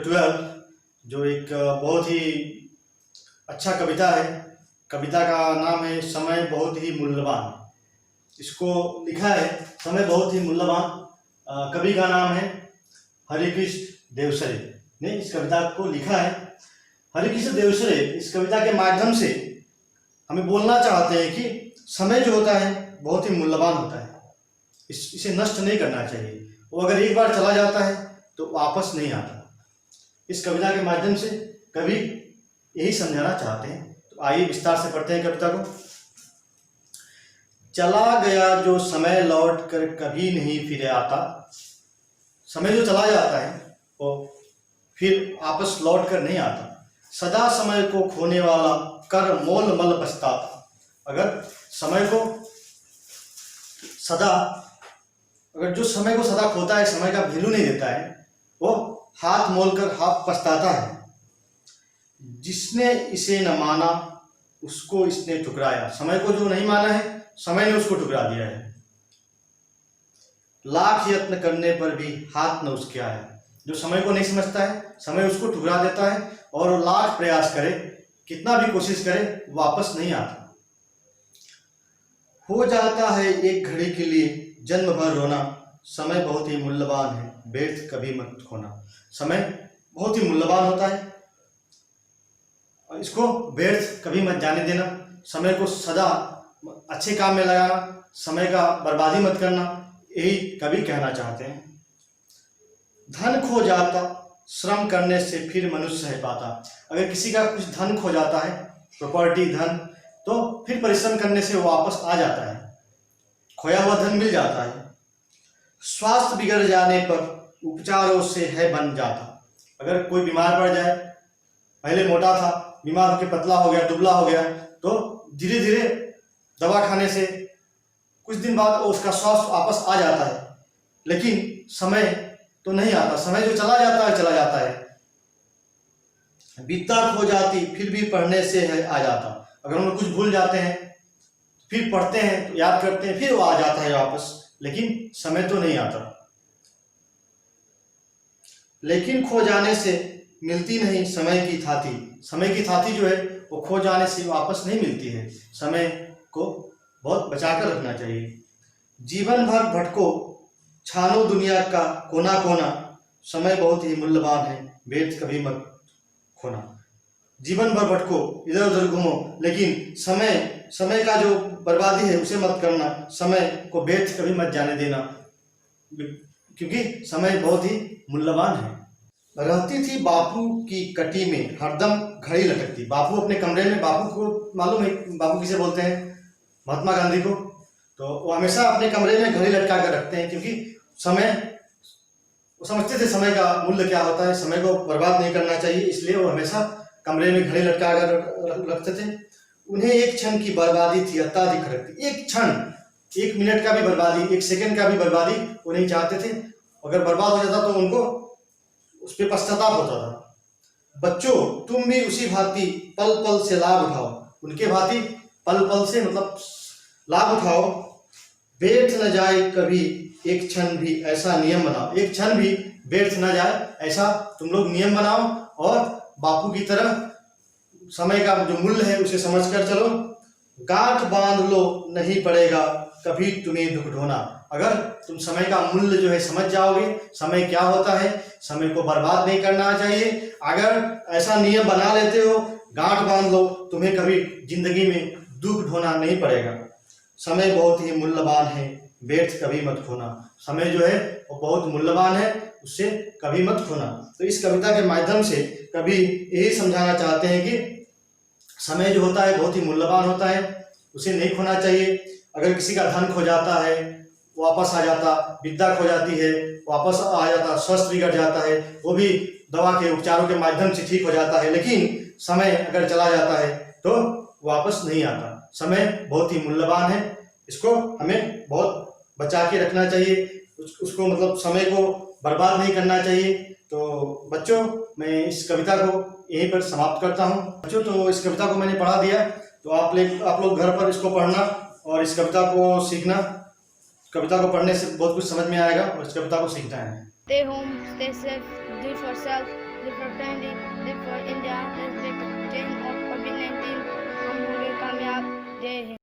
Chapter 12 जो एक बहुत ही अच्छा कविता है। कविता का नाम है समय बहुत ही मूल्यवान। इसको लिखा है समय बहुत ही मूल्यवान। कवि का नाम है हरिकृष्ण देवसरे ने इस कविता को लिखा है। हरिकृष्ण देवसरे इस कविता के माध्यम से हमें बोलना चाहते हैं कि समय जो होता है बहुत ही मूल्यवान होता है। इसे नष्ट नहीं करना चाहिए। वो अगर एक बार चला जाता है तो वापस नहीं आता। इस कविता के माध्यम से कवि यही समझाना चाहते हैं। तो आइए विस्तार से पढ़ते हैं कविता को। चला गया जो समय लौट कर कभी नहीं फिर आता। समय जो चला जाता है वो फिर वापस लौट कर नहीं आता। सदा समय को खोने वाला कर मोल मल पछताता। अगर समय को सदा अगर जो समय को सदा खोता है, समय का वैल्यू नहीं देता है, वो हाथ मोल कर हाथ पछताता है। जिसने इसे न माना उसको इसने ठुकराया। समय को जो नहीं माना है, समय ने उसको ठुकरा दिया है। लाख यत्न करने पर भी हाथ न उसके आया। जो समय को नहीं समझता है, समय उसको ठुकरा देता है और लाख प्रयास करे, कितना भी कोशिश करे, वापस नहीं आता। हो जाता है एक घड़ी के लिए जन्म भर रोना। समय बहुत ही मूल्यवान है, व्यर्थ कभी मत खोना। समय बहुत ही मूल्यवान होता है, इसको व्यर्थ कभी मत जाने देना। समय को सदा अच्छे काम में लगाना, समय का बर्बादी मत करना, यही कवि कहना चाहते हैं। धन खो जाता श्रम करने से फिर मनुष्य है पाता। अगर किसी का कुछ धन खो जाता है, प्रॉपर्टी धन, तो फिर परिश्रम करने से वापस आ जाता है, खोया हुआ धन मिल जाता है। स्वास्थ्य बिगड़ जाने पर उपचारों से है बन जाता। अगर कोई बीमार पड़ जाए, पहले मोटा था, बीमार होकर पतला हो गया, दुबला हो गया, तो धीरे धीरे दवा खाने से कुछ दिन बाद उसका स्वास्थ्य वापस आ जाता है। लेकिन समय तो नहीं आता। समय जो चला जाता है चला जाता है। विद्या खो जाती फिर भी पढ़ने से है आ जाता। अगर हम लोग कुछ भूल जाते हैं, फिर पढ़ते हैं तो याद करते हैं, फिर वो आ जाता है वापस। लेकिन समय तो नहीं आता। लेकिन खो जाने से मिलती नहीं समय की थाती। समय की थाती जो है वो खो जाने से वापस नहीं मिलती है। समय को बहुत बचाकर रखना चाहिए। जीवन भर भटको छानो दुनिया का कोना कोना। समय बहुत ही मूल्यवान है, व्यर्थ कभी मत खोना। जीवन भर भटको, इधर उधर घूमो, लेकिन समय का जो बर्बादी है उसे मत करना। समय को व्यर्थ कभी मत जाने देना, क्योंकि समय बहुत ही मूल्यवान है। रहती थी बापू की कटी में हरदम घड़ी लटकती। बापू अपने कमरे में, बापू को मालूम है बापू किसे बोलते हैं? महात्मा गांधी को। तो वो हमेशा अपने कमरे में घड़ी लटका कर रखते हैं, क्योंकि वो समझते थे समय का मूल्य क्या होता है, समय को बर्बाद नहीं करना चाहिए, इसलिए वो हमेशा कमरे में घड़ी लटका कर रखते थे। उन्हें एक क्षण की बर्बादी थी अत्याधिक खटकती। एक क्षण, एक मिनट का भी बर्बादी, एक सेकंड का भी बर्बादी वो नहीं चाहते थे। अगर बर्बाद हो जाता तो उनको उस पर पश्चाताप होता था। बच्चों तुम भी उसी भांति पल पल से लाभ उठाओ। उनके भांति पल पल से मतलब लाभ उठाओ। व्यर्थ न जाए कभी एक क्षण भी, ऐसा नियम बनाओ। एक क्षण भी व्यर्थ न जाए, ऐसा तुम लोग नियम बनाओ और बापू की तरह समय का जो मूल्य है उसे समझकर चलो। गांठ बांध लो, नहीं पड़ेगा कभी तुम्हें दुख ढोना। अगर तुम समय का मूल्य जो है समझ जाओगे, समय क्या होता है, समय को बर्बाद नहीं करना चाहिए, अगर ऐसा नियम बना लेते हो, गांठ बांध लो, तुम्हें कभी जिंदगी में दुख ढोना नहीं पड़ेगा। समय बहुत ही मूल्यवान है, व्यर्थ कभी मत खोना। समय जो है वो बहुत मूल्यवान है, उससे कभी मत खोना। तो इस कविता के माध्यम से कवि यही समझाना चाहते हैं कि समय जो होता है बहुत ही मूल्यवान होता है, उसे नहीं खोना चाहिए। अगर किसी का धन खो जाता है वापस आ जाता, विद्या खो जाती है वापस आ जाता, स्वास्थ्य बिगड़ जाता है वो भी दवा के उपचारों के माध्यम से ठीक हो जाता है। लेकिन समय अगर चला जाता है तो वापस नहीं आता। समय बहुत ही मूल्यवान है, इसको हमें बहुत बचा के रखना चाहिए। उसको मतलब समय को बर्बाद नहीं करना चाहिए। तो बच्चों मैं इस कविता को यहीं पर समाप्त करता हूँ। बच्चों तो इस कविता को मैंने पढ़ा दिया, तो आप लोग घर पर इसको पढ़ना और इस कविता को सीखना। कविता को पढ़ने से बहुत कुछ समझ में आएगा और इस कविता को सीखना है। Stay home, stay safe, do it for yourself. Live for India, let's break the chain of कोविड-19। हम होंगे कामयाब। जय हिंद।